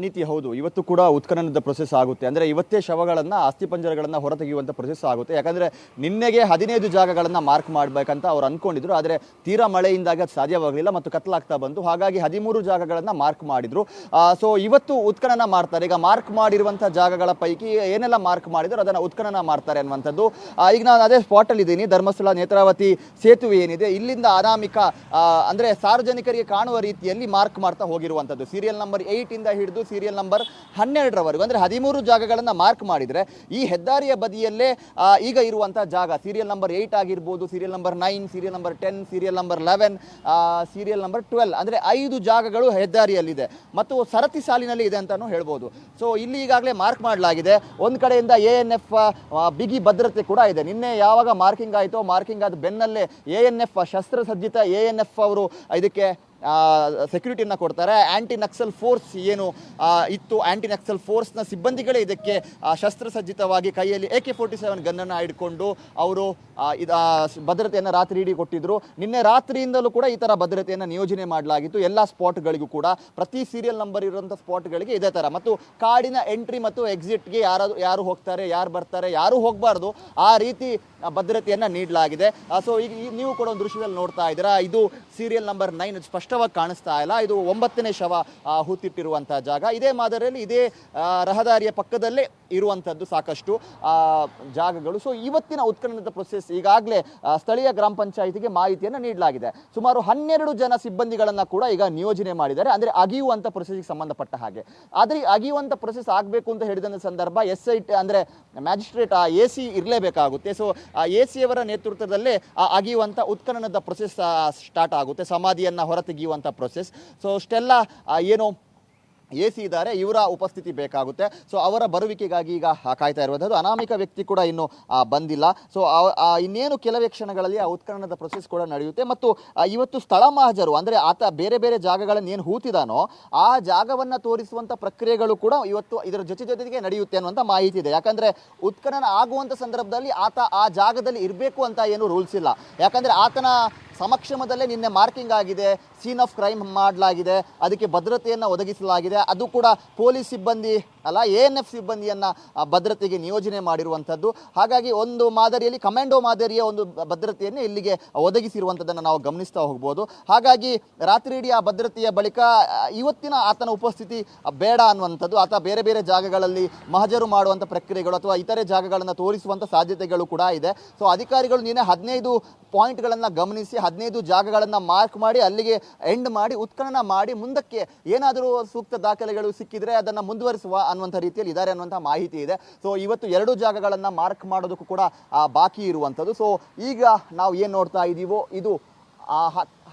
ನೀತಿ ಹೌದು, ಇವತ್ತು ಕೂಡ ಉತ್ಖನನದ ಪ್ರೊಸೆಸ್ ಆಗುತ್ತೆ. ಅಂದರೆ ಇವತ್ತೇ ಶವಗಳನ್ನು ಅಸ್ಥಿಪಂಜರಗಳನ್ನು ಹೊರತೆಗೆಯುವಂಥ ಪ್ರೊಸೆಸ್ ಆಗುತ್ತೆ. ಯಾಕಂದರೆ ನಿನ್ನೆಗೆ 15 ಜಾಗಗಳನ್ನು ಮಾರ್ಕ್ ಮಾಡಬೇಕಂತ ಅವ್ರು ಅಂದ್ಕೊಂಡಿದ್ರು. ಆದರೆ ತೀರಾ ಮಳೆಯಿಂದಾಗಿ ಅದು ಸಾಧ್ಯವಾಗಲಿಲ್ಲ ಮತ್ತು ಕತ್ತಲಾಗ್ತಾ ಬಂತು. ಹಾಗಾಗಿ 13 ಜಾಗಗಳನ್ನು ಮಾರ್ಕ್ ಮಾಡಿದರು. ಸೊ ಇವತ್ತು ಉತ್ಖನನ ಮಾಡ್ತಾರೆ. ಈಗ ಮಾರ್ಕ್ ಮಾಡಿರುವಂಥ ಜಾಗಗಳ ಪೈಕಿ ಏನೆಲ್ಲ ಮಾರ್ಕ್ ಮಾಡಿದ್ರು ಅದನ್ನು ಉತ್ಖನನ ಮಾಡ್ತಾರೆ ಅನ್ನುವಂಥದ್ದು. ಈಗ ನಾನು ಅದೇ ಸ್ಪಾಟಲ್ಲಿ ಇದ್ದೀನಿ. ಧರ್ಮಸ್ಥಳ ನೇತ್ರಾವತಿ ಸೇತುವೆ ಏನಿದೆ, ಇಲ್ಲಿಂದ ಅನಾಮಿಕ ಅಂದರೆ ಸಾರ್ವಜನಿಕರಿಗೆ ಕಾಣುವ ರೀತಿಯಲ್ಲಿ ಮಾರ್ಕ್ ಮಾಡ್ತಾ ಹೋಗಿರುವಂಥದ್ದು. ಸೀರಿಯಲ್ ನಂಬರ್ 8 ಇಂದ ಹಿಡಿದು ಸೀರಿಯಲ್ ನಂಬರ್ 12ರವರೆಗೂ ಅಂದರೆ 13 ಜಾಗಗಳನ್ನು ಮಾರ್ಕ್ ಮಾಡಿದರೆ ಈ ಹೆದ್ದಾರಿಯ ಬದಿಯಲ್ಲೇ ಈಗ ಇರುವಂತಹ ಜಾಗ ಸೀರಿಯಲ್ ನಂಬರ್ 8 ಆಗಿರ್ಬೋದು, serial number 9, serial number 10, serial number 11, serial number 12 ಅಂದರೆ 5 ಜಾಗಗಳು ಹೆದ್ದಾರಿಯಲ್ಲಿದೆ ಮತ್ತು ಸರತಿ ಸಾಲಿನಲ್ಲಿ ಇದೆ ಅಂತಾನು ಹೇಳ್ಬೋದು. ಸೊ ಇಲ್ಲಿ ಈಗಾಗಲೇ ಮಾರ್ಕ್ ಮಾಡಲಾಗಿದೆ. ಒಂದು ಕಡೆಯಿಂದ ANF ಬಿಗಿ ಭದ್ರತೆ ಕೂಡ ಇದೆ. ನಿನ್ನೆ ಯಾವಾಗ ಮಾರ್ಕಿಂಗ್ ಆಯಿತೋ, ಮಾರ್ಕಿಂಗ್ ಆದ ಬೆನ್ನಲ್ಲೇ ANF ಶಸ್ತ್ರಸಜ್ಜಿತ ANF ಅವರು ಇದಕ್ಕೆ ಸೆಕ್ಯೂರಿಟಿಯನ್ನು ಕೊಡ್ತಾರೆ. ಆ್ಯಂಟಿ ನಕ್ಸಲ್ ಫೋರ್ಸ್ ಏನು ಇತ್ತು, ಆ್ಯಂಟಿ ನಕ್ಸಲ್ ಫೋರ್ಸ್ನ ಸಿಬ್ಬಂದಿಗಳೇ ಇದಕ್ಕೆ ಶಸ್ತ್ರಸಜ್ಜಿತವಾಗಿ ಕೈಯಲ್ಲಿ AK-47 ಗನ್ನನ್ನು ಹಿಡ್ಕೊಂಡು ಅವರು ಭದ್ರತೆಯನ್ನು ರಾತ್ರಿ ಇಡೀ ಕೊಟ್ಟಿದ್ದರು. ನಿನ್ನೆ ರಾತ್ರಿಯಿಂದಲೂ ಕೂಡ ಈ ಥರ ಭದ್ರತೆಯನ್ನು ನಿಯೋಜನೆ ಮಾಡಲಾಗಿತ್ತು ಎಲ್ಲ ಸ್ಪಾಟ್ಗಳಿಗೂ ಕೂಡ. ಪ್ರತಿ ಸೀರಿಯಲ್ ನಂಬರ್ ಇರುವಂಥ ಸ್ಪಾಟ್ಗಳಿಗೆ ಇದೇ ಥರ ಮತ್ತು ಕಾಡಿನ ಎಂಟ್ರಿ ಮತ್ತು ಎಕ್ಸಿಟ್ಗೆ ಯಾರು ಹೋಗ್ತಾರೆ, ಯಾರು ಬರ್ತಾರೆ, ಯಾರು ಹೋಗಬಾರ್ದು ಆ ರೀತಿ ಭದ್ರತೆಯನ್ನು ನೀಡಲಾಗಿದೆ. ಸೊ ಈಗ ನೀವು ಕೂಡ ಒಂದು ದೃಶ್ಯದಲ್ಲಿ ನೋಡ್ತಾ ಇದ್ದೀರಾ, ಇದು ಸೀರಿಯಲ್ ನಂಬರ್ 9 ಸ್ಪಷ್ಟವಾಗಿ ಕಾಣಿಸ್ತಾ ಇಲ್ಲ. ಇದು 9ನೇ ಶವ ಹೂತಿಟ್ಟಿರುವಂಥ ಜಾಗ. ಇದೇ ಮಾದರಿಯಲ್ಲಿ ಇದೇ ರಹದಾರಿಯ ಪಕ್ಕದಲ್ಲೇ ಇರುವಂಥದ್ದು ಸಾಕಷ್ಟು ಜಾಗಗಳು. ಸೊ ಇವತ್ತಿನ ಉತ್ಖನನದ ಪ್ರೊಸೆಸ್ ಈಗಾಗಲೇ ಸ್ಥಳೀಯ ಗ್ರಾಮ ಪಂಚಾಯಿತಿಗೆ ಮಾಹಿತಿಯನ್ನು ನೀಡಲಾಗಿದೆ. ಸುಮಾರು 12 ಜನ ಸಿಬ್ಬಂದಿಗಳನ್ನು ಕೂಡ ಈಗ ನಿಯೋಜನೆ ಮಾಡಿದ್ದಾರೆ, ಅಂದರೆ ಅಗಿಯುವಂಥ ಪ್ರೊಸೆಸ್ಗೆ ಸಂಬಂಧಪಟ್ಟ ಹಾಗೆ. ಆದರೆ ಅಗಿಯುವಂಥ ಪ್ರೊಸೆಸ್ ಆಗಬೇಕು ಅಂತ ಹೇಳಿದಂಥ ಸಂದರ್ಭ SIT ಅಂದರೆ ಮ್ಯಾಜಿಸ್ಟ್ರೇಟ್ AC ಇರಲೇಬೇಕಾಗುತ್ತೆ. ಸೊ AC ಅವರ ನೇತೃತ್ವದಲ್ಲೇ ಅಗಿಯುವಂಥ ಉತ್ಖನನದ ಪ್ರೊಸೆಸ್ ಸ್ಟಾರ್ಟ್ ಆಗುತ್ತೆ, ಸಮಾಧಿಯನ್ನು ಹೊರತೆಗೆಯುವಂಥ ಪ್ರೊಸೆಸ್. ಸೊ ಅಷ್ಟೆಲ್ಲ ಏನು AC ಇದ್ದಾರೆ, ಇವರ ಉಪಸ್ಥಿತಿ ಬೇಕಾಗುತ್ತೆ. ಸೊ ಅವರ ಬರುವಿಕೆಗಾಗಿ ಈಗ ಕಾಯ್ತಾ ಇರುವಂಥದ್ದು. ಅನಾಮಿಕ ವ್ಯಕ್ತಿ ಕೂಡ ಇನ್ನೂ ಬಂದಿಲ್ಲ. ಸೊ ಇನ್ನೇನು ಕೆಲವೇ ಕ್ಷಣಗಳಲ್ಲಿ ಆ ಉತ್ಖನನದ ಪ್ರೊಸೆಸ್ ಕೂಡ ನಡೆಯುತ್ತೆ. ಮತ್ತು ಇವತ್ತು ಸ್ಥಳ ಮಹಾಜರು ಅಂದರೆ ಆತ ಬೇರೆ ಬೇರೆ ಜಾಗಗಳನ್ನು ಏನು ಹೂತಿದಾನೋ ಆ ಜಾಗವನ್ನು ತೋರಿಸುವಂಥ ಪ್ರಕ್ರಿಯೆಗಳು ಕೂಡ ಇವತ್ತು ಇದರ ಜೊತೆಗೆ ನಡೆಯುತ್ತೆ ಅನ್ನುವಂಥ ಮಾಹಿತಿ ಇದೆ. ಯಾಕಂದರೆ ಉತ್ಖನನ ಆಗುವಂಥ ಸಂದರ್ಭದಲ್ಲಿ ಆತ ಆ ಜಾಗದಲ್ಲಿ ಇರಬೇಕು ಅಂತ ಏನು ರೂಲ್ಸ್ ಇಲ್ಲ. ಯಾಕಂದರೆ ಆತನ ಸಮಕ್ಷಮದಲ್ಲೇ ನಿನ್ನೆ ಮಾರ್ಕಿಂಗ್ ಆಗಿದೆ, ಸೀನ್ ಆಫ್ ಕ್ರೈಮ್ ಮಾಡಲಾಗಿದೆ, ಅದಕ್ಕೆ ಭದ್ರತೆಯನ್ನು ಒದಗಿಸಲಾಗಿದೆ. ಅದು ಕೂಡ ಪೊಲೀಸ್ ಸಿಬ್ಬಂದಿ ಅಲ್ಲ, ANF ಸಿಬ್ಬಂದಿಯನ್ನು ಭದ್ರತೆಗೆ ನಿಯೋಜನೆ ಮಾಡಿರುವಂಥದ್ದು. ಹಾಗಾಗಿ ಒಂದು ಮಾದರಿಯಲ್ಲಿ ಕಮಾಂಡೋ ಮಾದರಿಯ ಒಂದು ಭದ್ರತೆಯನ್ನು ಇಲ್ಲಿಗೆ ಒದಗಿಸಿರುವಂಥದ್ದನ್ನು ನಾವು ಗಮನಿಸ್ತಾ ಹೋಗ್ಬೋದು. ಹಾಗಾಗಿ ರಾತ್ರಿ ಇಡೀ ಆ ಭದ್ರತೆಯ ಬಳಿಕ ಇವತ್ತಿನ ಆತನ ಉಪಸ್ಥಿತಿ ಬೇಡ ಅನ್ನುವಂಥದ್ದು. ಆತ ಬೇರೆ ಬೇರೆ ಜಾಗಗಳಲ್ಲಿ ಮಹಜರು ಮಾಡುವಂಥ ಪ್ರಕ್ರಿಯೆಗಳು ಅಥವಾ ಇತರೆ ಜಾಗಗಳನ್ನು ತೋರಿಸುವಂಥ ಸಾಧ್ಯತೆಗಳು ಕೂಡ ಇದೆ. ಸೊ ಅಧಿಕಾರಿಗಳು ನಿನ್ನೆ 15 ಪಾಯಿಂಟ್ಗಳನ್ನು ಗಮನಿಸಿ 15 ಜಾಗಗಳನ್ನು ಮಾರ್ಕ್ ಮಾಡಿ ಅಲ್ಲಿಗೆ ಎಂಡ್ ಮಾಡಿ ಉತ್ಖನನ ಮಾಡಿ ಮುಂದಕ್ಕೆ ಏನಾದರೂ ಸೂಕ್ತ ದಾಖಲೆಗಳು ಸಿಕ್ಕಿದ್ರೆ ಅದನ್ನು ಮುಂದುವರಿಸುವ ಅನ್ನುವಂಥ ರೀತಿಯಲ್ಲಿ ಇದ್ದಾರೆ ಅನ್ನುವಂಥ ಮಾಹಿತಿ ಇದೆ. ಸೊ ಇವತ್ತು 2 ಜಾಗಗಳನ್ನು ಮಾರ್ಕ್ ಮಾಡೋದಕ್ಕೂ ಕೂಡ ಬಾಕಿ ಇರುವಂಥದ್ದು. ಸೊ ಈಗ ನಾವು ಏನು ನೋಡ್ತಾ ಇದ್ದೀವೋ ಇದು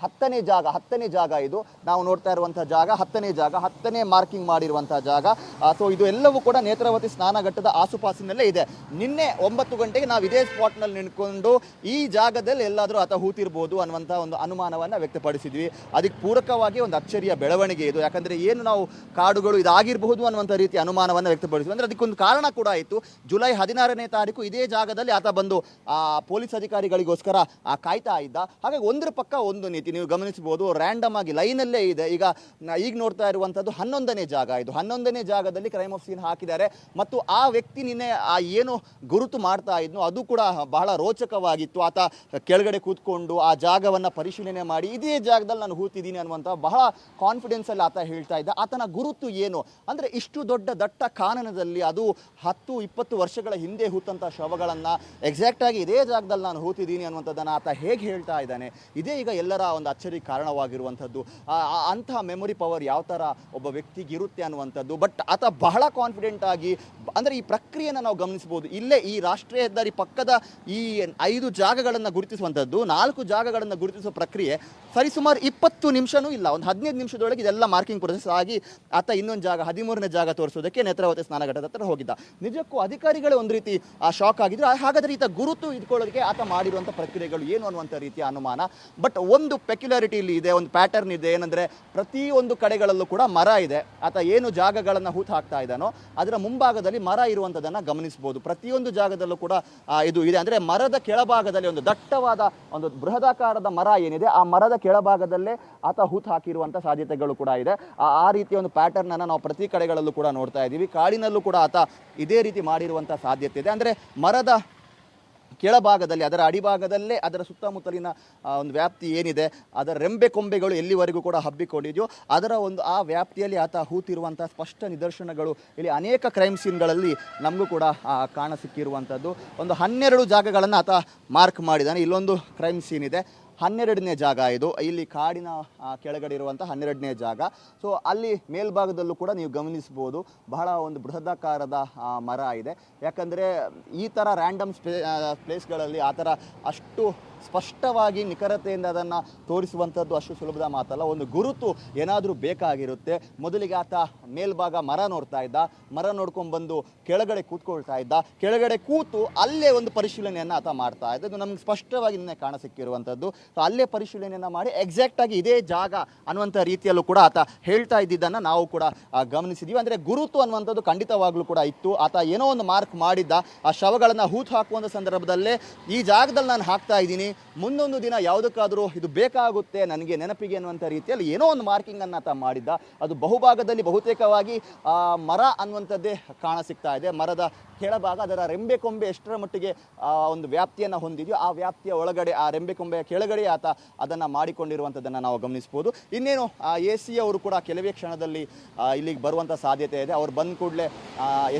10ನೇ ಜಾಗ ಇದು ನಾವು ನೋಡ್ತಾ ಇರುವಂಥ ಜಾಗ 10ನೇ ಮಾರ್ಕಿಂಗ್ ಮಾಡಿರುವಂಥ ಜಾಗ. ಸೊ ಇದು ಎಲ್ಲವೂ ಕೂಡ ನೇತ್ರಾವತಿ ಸ್ನಾನಘಟ್ಟದ ಆಸುಪಾಸಿನಲ್ಲೇ ಇದೆ. ನಿನ್ನೆ 9 ಗಂಟೆಗೆ ನಾವು ಇದೇ ಸ್ಪಾಟ್ನಲ್ಲಿ ನಿಂತ್ಕೊಂಡು ಈ ಜಾಗದಲ್ಲಿ ಎಲ್ಲಾದರೂ ಆತ ಹೂತಿರ್ಬೋದು ಅನ್ನುವಂಥ ಒಂದು ಅನುಮಾನವನ್ನು ವ್ಯಕ್ತಪಡಿಸಿದ್ವಿ. ಅದಕ್ಕೆ ಪೂರಕವಾಗಿ ಒಂದು ಅಚ್ಚರಿಯ ಬೆಳವಣಿಗೆ ಇದು. ಯಾಕಂದರೆ ಏನು ನಾವು ಕಾಡುಗಳು ಇದಾಗಿರಬಹುದು ಅನ್ನುವಂಥ ರೀತಿ ಅನುಮಾನವನ್ನು ವ್ಯಕ್ತಪಡಿಸಿದ್ವಿ. ಅಂದರೆ ಅದಕ್ಕೊಂದು ಕಾರಣ ಕೂಡ ಇತ್ತು. ಜುಲೈ 16ನೇ ತಾರೀಕು ಇದೇ ಜಾಗದಲ್ಲಿ ಆತ ಬಂದು ಪೊಲೀಸ್ ಅಧಿಕಾರಿಗಳಿಗೋಸ್ಕರ ಕಾಯ್ತಾ ಇದ್ದ. ಹಾಗಾಗಿ ಒಂದರ ಪಕ್ಕ ಒಂದು ನೀತಿ ನೀವು ಗಮನಿಸಬಹುದು, ರ್ಯಾಂಡಮ್ ಆಗಿ ಲೈನಲ್ಲೇ ಇದೆ. ಈಗ ನೋಡ್ತಾ ಇರುವಂಥದ್ದು 11ನೇ ಜಾಗ. ಇದು 11ನೇ ಜಾಗದಲ್ಲಿ ಕ್ರೈಮ್ ಆಫ್ ಸೀನ್ ಹಾಕಿದ್ದಾರೆ. ಮತ್ತು ಆ ವ್ಯಕ್ತಿ ನಿನ್ನೆ ಏನು ಗುರುತು ಮಾಡ್ತಾ ಇದ್ನೋ ಅದು ಕೂಡ ಬಹಳ ರೋಚಕವಾಗಿತ್ತು. ಆತ ಕೆಳಗಡೆ ಕೂತ್ಕೊಂಡು ಆ ಜಾಗವನ್ನು ಪರಿಶೀಲನೆ ಮಾಡಿ ಇದೇ ಜಾಗದಲ್ಲಿ ನಾನು ಹೂತಿದ್ದೀನಿ ಅನ್ನುವಂಥ ಬಹಳ ಕಾನ್ಫಿಡೆನ್ಸಲ್ಲಿ ಆತ ಹೇಳ್ತಾ ಇದ್ದ. ಆತನ ಗುರುತು ಏನು ಅಂದರೆ ಇಷ್ಟು ದೊಡ್ಡ ದಟ್ಟ ಕಾನನದಲ್ಲಿ ಅದು 10-20 ವರ್ಷಗಳ ಹಿಂದೆ ಹೂತಂಥ ಶವಗಳನ್ನು ಎಕ್ಸಾಕ್ಟಾಗಿ ಇದೇ ಜಾಗದಲ್ಲಿ ನಾನು ಹೂತಿದ್ದೀನಿ ಅನ್ನುವಂಥದ್ದನ್ನು ಆತ ಹೇಗೆ ಹೇಳ್ತಾ ಇದ್ದಾನೆ, ಇದೇ ಈಗ ಎಲ್ಲರ ಒಂದು ಅಚ್ಚರಿ ಕಾರಣವಾಗಿರುವಂಥದ್ದು. ಅಂತಹ ಮೆಮೊರಿ ಪವರ್ ಯಾವ ಥರ ಒಬ್ಬ ವ್ಯಕ್ತಿಗೆ ಇರುತ್ತೆ ಅನ್ನುವಂಥದ್ದು. ಬಟ್ ಆತ ಬಹಳ ಕಾನ್ಫಿಡೆಂಟ್ ಆಗಿ ಅಂದರೆ ಈ ಪ್ರಕ್ರಿಯೆಯನ್ನು ನಾವು ಗಮನಿಸ್ಬೋದು. ಇಲ್ಲೇ ಈ ರಾಷ್ಟ್ರೀಯ ಹೆದ್ದಾರಿ ಪಕ್ಕದ ಈ 5 ಜಾಗಗಳನ್ನು ಗುರುತಿಸುವಂಥದ್ದು, 4 ಜಾಗಗಳನ್ನು ಗುರುತಿಸುವ ಪ್ರಕ್ರಿಯೆ ಸರಿಸುಮಾರು 20 ನಿಮಿಷನೂ ಇಲ್ಲ, ಒಂದು 15 ನಿಮಿಷದೊಳಗೆ ಇದೆಲ್ಲ ಮಾರ್ಕಿಂಗ್ ಪ್ರೊಸೆಸ್ ಆಗಿ ಆತ ಇನ್ನೊಂದು ಜಾಗ 13ನೇ ಜಾಗ ತೋರಿಸೋದಕ್ಕೆ ನೇತ್ರಾವತಿ ಸ್ನಾನಘಟ್ಟದ ಹತ್ರ ಹೋಗಿದ್ದ. ನಿಜಕ್ಕೂ ಅಧಿಕಾರಿಗಳೇ ಒಂದು ರೀತಿ ಶಾಕ್ ಆಗಿದ್ರು. ಹಾಗಾದರೆ ಈತ ಗುರುತು ಇಟ್ಕೊಳ್ಳೋದಕ್ಕೆ ಆತ ಮಾಡಿರುವಂಥ ಪ್ರಕ್ರಿಯೆಗಳು ಏನು ಅನ್ನುವಂಥ ರೀತಿಯ ಅನುಮಾನ. ಬಟ್ ಒಂದು ಪೆಕ್ಯುಲಾರಿಟಿ ಇಲ್ಲಿ ಇದೆ, ಒಂದು ಪ್ಯಾಟರ್ನ್ ಇದೆ. ಏನಂದರೆ ಪ್ರತಿಯೊಂದು ಕಡೆಗಳಲ್ಲೂ ಕೂಡ ಮರ ಇದೆ. ಆತ ಏನು ಜಾಗಗಳನ್ನು ಹೂತು ಹಾಕ್ತಾ ಇದ್ದಾನೋ ಅದರ ಮುಂಭಾಗದಲ್ಲಿ ಮರ ಇರುವಂಥದ್ದನ್ನು ಗಮನಿಸ್ಬೋದು. ಪ್ರತಿಯೊಂದು ಜಾಗದಲ್ಲೂ ಕೂಡ ಇದು ಇದೆ. ಅಂದರೆ ಮರದ ಕೆಳಭಾಗದಲ್ಲಿ ಒಂದು ದಟ್ಟವಾದ ಒಂದು ಬೃಹದಾಕಾರದ ಮರ ಏನಿದೆ, ಆ ಮರದ ಕೆಳಭಾಗದಲ್ಲೇ ಆತ ಹೂತು ಹಾಕಿರುವಂಥ ಸಾಧ್ಯತೆಗಳು ಕೂಡ ಇದೆ. ಆ ರೀತಿಯ ಒಂದು ಪ್ಯಾಟರ್ನ್ ಅನ್ನು ನಾವು ಪ್ರತಿ ಕಡೆಗಳಲ್ಲೂ ಕೂಡ ನೋಡ್ತಾ ಇದ್ದೀವಿ. ಕಾಡಿನಲ್ಲೂ ಕೂಡ ಆತ ಇದೇ ರೀತಿ ಮಾಡಿರುವಂಥ ಸಾಧ್ಯತೆ ಇದೆ. ಅಂದರೆ ಮರದ ಕೆಳಭಾಗದಲ್ಲಿ, ಅದರ ಅಡಿಭಾಗದಲ್ಲೇ ಅದರ ಸುತ್ತಮುತ್ತಲಿನ ಒಂದು ವ್ಯಾಪ್ತಿ ಏನಿದೆ, ಅದರ ರೆಂಬೆ ಕೊಂಬೆಗಳು ಎಲ್ಲಿವರೆಗೂ ಕೂಡ ಹಬ್ಬಿಕೊಂಡಿದೆಯೋ ಅದರ ಒಂದು ಆ ವ್ಯಾಪ್ತಿಯಲ್ಲಿ ಆತ ಹೂತಿರುವಂಥ ಸ್ಪಷ್ಟ ನಿದರ್ಶನಗಳು ಇಲ್ಲಿ ಅನೇಕ ಕ್ರೈಮ್ ಸೀನ್ಗಳಲ್ಲಿ ನಮಗೂ ಕೂಡ ಕಾಣ ಸಿಕ್ಕಿರುವಂಥದ್ದು. ಒಂದು 12 ಜಾಗಗಳನ್ನು ಆತ ಮಾರ್ಕ್ ಮಾಡಿದ್ದಾನೆ. ಇಲ್ಲೊಂದು ಕ್ರೈಮ್ ಸೀನ್ ಇದೆ, 12ನೇ ಜಾಗ ಇದು. ಇಲ್ಲಿ ಕಾಡಿನ ಕೆಳಗಡೆ ಇರುವಂಥ 12ನೇ ಜಾಗ. ಸೊ ಅಲ್ಲಿ ಮೇಲ್ಭಾಗದಲ್ಲೂ ಕೂಡ ನೀವು ಗಮನಿಸ್ಬೋದು ಬಹಳ ಒಂದು ಬೃಹದಾಕಾರದ ಮರ ಇದೆ. ಯಾಕಂದರೆ ಈ ಥರ ರ್ಯಾಂಡಮ್ ಪ್ಲೇಸ್ಗಳಲ್ಲಿ ಆ ಥರ ಅಷ್ಟು ಸ್ಪಷ್ಟವಾಗಿ ನಿಖರತೆಯಿಂದ ಅದನ್ನು ತೋರಿಸುವಂಥದ್ದು ಅಷ್ಟು ಸುಲಭದ ಮಾತಲ್ಲ. ಒಂದು ಗುರುತು ಏನಾದರೂ ಬೇಕಾಗಿರುತ್ತೆ. ಮೊದಲಿಗೆ ಆತ ಮೇಲ್ಭಾಗ ಮರ ನೋಡ್ತಾ ಇದ್ದ, ಮರ ನೋಡ್ಕೊಂಡು ಬಂದು ಕೆಳಗಡೆ ಕೂತ್ಕೊಳ್ತಾ ಇದ್ದ, ಕೆಳಗಡೆ ಕೂತು ಅಲ್ಲೇ ಒಂದು ಪರಿಶೀಲನೆಯನ್ನು ಆತ ಮಾಡ್ತಾ ಇದ್ದ. ಇದು ನಮ್ಗೆ ಸ್ಪಷ್ಟವಾಗಿ ನಿನ್ನೆ ಕಾಣ ಸಿಕ್ಕಿರುವಂಥದ್ದು. ಸೊ ಅಲ್ಲೇ ಪರಿಶೀಲನೆಯನ್ನು ಮಾಡಿ ಎಕ್ಸಾಕ್ಟಾಗಿ ಇದೇ ಜಾಗ ಅನ್ನುವಂಥ ರೀತಿಯಲ್ಲೂ ಕೂಡ ಆತ ಹೇಳ್ತಾ ಇದ್ದಿದ್ದನ್ನು ನಾವು ಕೂಡ ಗಮನಿಸಿದ್ದೀವಿ. ಅಂದರೆ ಗುರುತು ಅನ್ನುವಂಥದ್ದು ಖಂಡಿತವಾಗ್ಲೂ ಕೂಡ ಇತ್ತು. ಆತ ಏನೋ ಒಂದು ಮಾರ್ಕ್ ಮಾಡಿದ್ದ. ಆ ಶವಗಳನ್ನು ಹೂತು ಹಾಕುವಂಥ ಸಂದರ್ಭದಲ್ಲೇ ಈ ಜಾಗದಲ್ಲಿ ನಾನು ಹಾಕ್ತಾ ಇದ್ದೀನಿ, ಮುಂದೊಂದು ದಿನ ಯಾವುದಕ್ಕಾದರೂ ಇದು ಬೇಕಾಗುತ್ತೆ ನನಗೆ ನೆನಪಿಗೆ ಅನ್ನುವಂಥ ರೀತಿಯಲ್ಲಿ ಏನೋ ಒಂದು ಮಾರ್ಕಿಂಗನ್ನು ಆತ ಮಾಡಿದ್ದ. ಅದು ಬಹುಭಾಗದಲ್ಲಿ ಬಹುತೇಕವಾಗಿ ಮರ ಅನ್ನುವಂಥದ್ದೇ ಕಾಣ ಸಿಗ್ತಾ ಇದೆ. ಮರದ ಕೆಳಭಾಗ ಅದರ ರೆಂಬೆ ಕೊಂಬೆ ಎಷ್ಟರ ಮಟ್ಟಿಗೆ ಒಂದು ವ್ಯಾಪ್ತಿಯನ್ನು ಹೊಂದಿದೆಯೋ ಆ ವ್ಯಾಪ್ತಿಯ ಒಳಗಡೆ ಆ ರೆಂಬೆ ಕೊಂಬೆಯ ಕೆಳಗಡೆ ಆತ ಅದನ್ನು ಮಾಡಿಕೊಂಡಿರುವಂಥದ್ದನ್ನು ನಾವು ಗಮನಿಸ್ಬೋದು. ಇನ್ನೇನು AC ಅವರು ಕೂಡ ಕೆಲವೇ ಕ್ಷಣದಲ್ಲಿ ಇಲ್ಲಿಗೆ ಬರುವಂಥ ಸಾಧ್ಯತೆ ಇದೆ. ಅವ್ರು ಬಂದ ಕೂಡಲೇ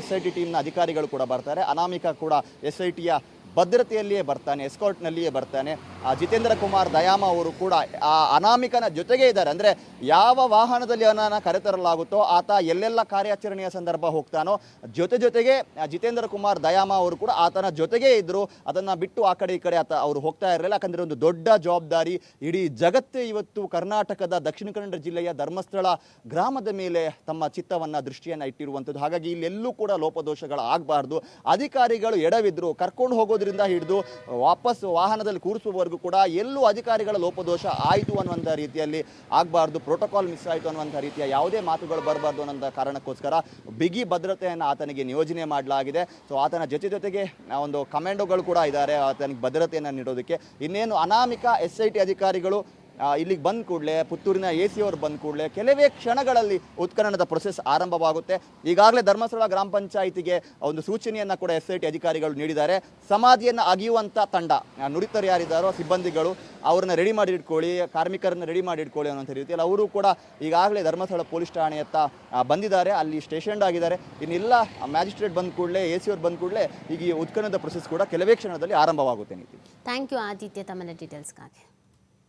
SIT ಟೀಮ್ನ ಅಧಿಕಾರಿಗಳು ಕೂಡ ಬರ್ತಾರೆ. ಅನಾಮಿಕಾ ಕೂಡ SITಯ ಭದ್ರತೆಯಲ್ಲಿಯೇ ಬರ್ತಾನೆ, ಎಸ್ಕಾರ್ಟ್ನಲ್ಲಿಯೇ ಬರ್ತಾನೆ. ಜಿತೇಂದ್ರ ಕುಮಾರ್ ದಯಾಮ ಅವರು ಕೂಡ ಆ ಅನಾಮಿಕನ ಜೊತೆಗೇ ಇದ್ದಾರೆ. ಅಂದರೆ ಯಾವ ವಾಹನದಲ್ಲಿ ಅವನನ್ನು ಕರೆತರಲಾಗುತ್ತೋ ಆತ ಎಲ್ಲೆಲ್ಲ ಕಾರ್ಯಾಚರಣೆಯ ಸಂದರ್ಭ ಹೋಗ್ತಾನೋ ಜೊತೆಗೆ ಜಿತೇಂದ್ರ ಕುಮಾರ್ ದಯಾಮ ಅವರು ಕೂಡ ಆತನ ಜೊತೆಗೇ ಇದ್ದರು. ಅದನ್ನು ಬಿಟ್ಟು ಆ ಕಡೆ ಈ ಕಡೆ ಆತ ಅವರು ಹೋಗ್ತಾ ಇರಲಿಲ್ಲ. ಯಾಕಂದರೆ ಒಂದು ದೊಡ್ಡ ಜವಾಬ್ದಾರಿ. ಇಡೀ ಜಗತ್ತೇ ಇವತ್ತು ಕರ್ನಾಟಕದ ದಕ್ಷಿಣ ಕನ್ನಡ ಜಿಲ್ಲೆಯ ಧರ್ಮಸ್ಥಳ ಗ್ರಾಮದ ಮೇಲೆ ತಮ್ಮ ಚಿತ್ತವನ್ನು ದೃಷ್ಟಿಯನ್ನು ಇಟ್ಟಿರುವಂಥದ್ದು. ಹಾಗಾಗಿ ಇಲ್ಲೆಲ್ಲೂ ಕೂಡ ಲೋಪದೋಷಗಳು ಆಗಬಾರ್ದು. ಅಧಿಕಾರಿಗಳು ಎಡವಿದ್ರು, ಕರ್ಕೊಂಡು ಹೋಗೋದ್ರಿಂದ ಹಿಡಿದು ವಾಪಸ್ ವಾಹನದಲ್ಲಿ ಕೂರಿಸುವವರೆಗೂ ಕೂಡ ಎಲ್ಲೂ ಅಧಿಕಾರಿಗಳ ಲೋಪದೋಷ ಆಯಿತು ಅನ್ನುವಂಥ ರೀತಿಯಲ್ಲಿ ಆಗಬಾರ್ದು, ಪ್ರೋಟೋಕಾಲ್ ಮಿಸ್ ಆಯಿತು ಅನ್ನುವಂಥ ರೀತಿಯ ಯಾವುದೇ ಮಾತುಗಳು ಬರಬಾರ್ದು ಅನ್ನೋ ಕಾರಣಕ್ಕೋಸ್ಕರ ಬಿಗಿ ಭದ್ರತೆಯನ್ನು ಆತನಿಗೆ ನಿಯೋಜನೆ ಮಾಡಲಾಗಿದೆ. ಸೊ ಆತನ ಜೊತೆಗೆ ಒಂದು ಕಮಾಂಡೋಗಳು ಕೂಡ ಇದ್ದಾರೆ ಆತನಿಗೆ ಭದ್ರತೆಯನ್ನು ನೀಡೋದಕ್ಕೆ. ಇನ್ನೇನು ಅನಾಮಿಕಾ SIT ಅಧಿಕಾರಿಗಳು ಇಲ್ಲಿಗೆ ಬಂದ ಕೂಡಲೇ, ಪುತ್ತೂರಿನ AC ಅವರು ಬಂದ ಕೂಡಲೇ ಕೆಲವೇ ಕ್ಷಣಗಳಲ್ಲಿ ಉತ್ಖನನದ ಪ್ರೊಸೆಸ್ ಆರಂಭವಾಗುತ್ತೆ. ಈಗಾಗಲೇ ಧರ್ಮಸ್ಥಳ ಗ್ರಾಮ ಪಂಚಾಯಿತಿಗೆ ಒಂದು ಸೂಚನೆಯನ್ನು ಕೂಡ SIT ಅಧಿಕಾರಿಗಳು ನೀಡಿದ್ದಾರೆ. ಸಮಾಧಿಯನ್ನು ಅಗಿಯುವಂಥ ತಂಡ ನುರಿತರು ಯಾರಿದ್ದಾರೋ ಸಿಬ್ಬಂದಿಗಳು ಅವ್ರನ್ನ ರೆಡಿ ಮಾಡಿ ಇಟ್ಕೊಳ್ಳಿ, ಕಾರ್ಮಿಕರನ್ನ ರೆಡಿ ಮಾಡಿ ಇಟ್ಕೊಳ್ಳಿ ಅನ್ನೋಂಥ ರೀತಿಯಲ್ಲಿ ಅವರು ಕೂಡ ಈಗಾಗಲೇ ಧರ್ಮಸ್ಥಳ ಪೊಲೀಸ್ ಠಾಣೆಯತ್ತ ಬಂದಿದ್ದಾರೆ, ಅಲ್ಲಿ ಸ್ಟೇಷನ್ಡ್ ಆಗಿದ್ದಾರೆ. ಇನ್ನೆಲ್ಲ ಮ್ಯಾಜಿಸ್ಟ್ರೇಟ್ ಬಂದ ಕೂಡಲೇ, AC ಅವರು ಬಂದ ಕೂಡಲೇ ಈಗ ಈ ಉತ್ಖನನದ ಪ್ರೊಸೆಸ್ ಕೂಡ ಕೆಲವೇ ಕ್ಷಣದಲ್ಲಿ ಆರಂಭವಾಗುತ್ತೆ. ಥ್ಯಾಂಕ್ ಯು ಆದಿತ್ಯ ತಮ್ಮ ಡೀಟೇಲ್ಸ್ಗಾಗಿ.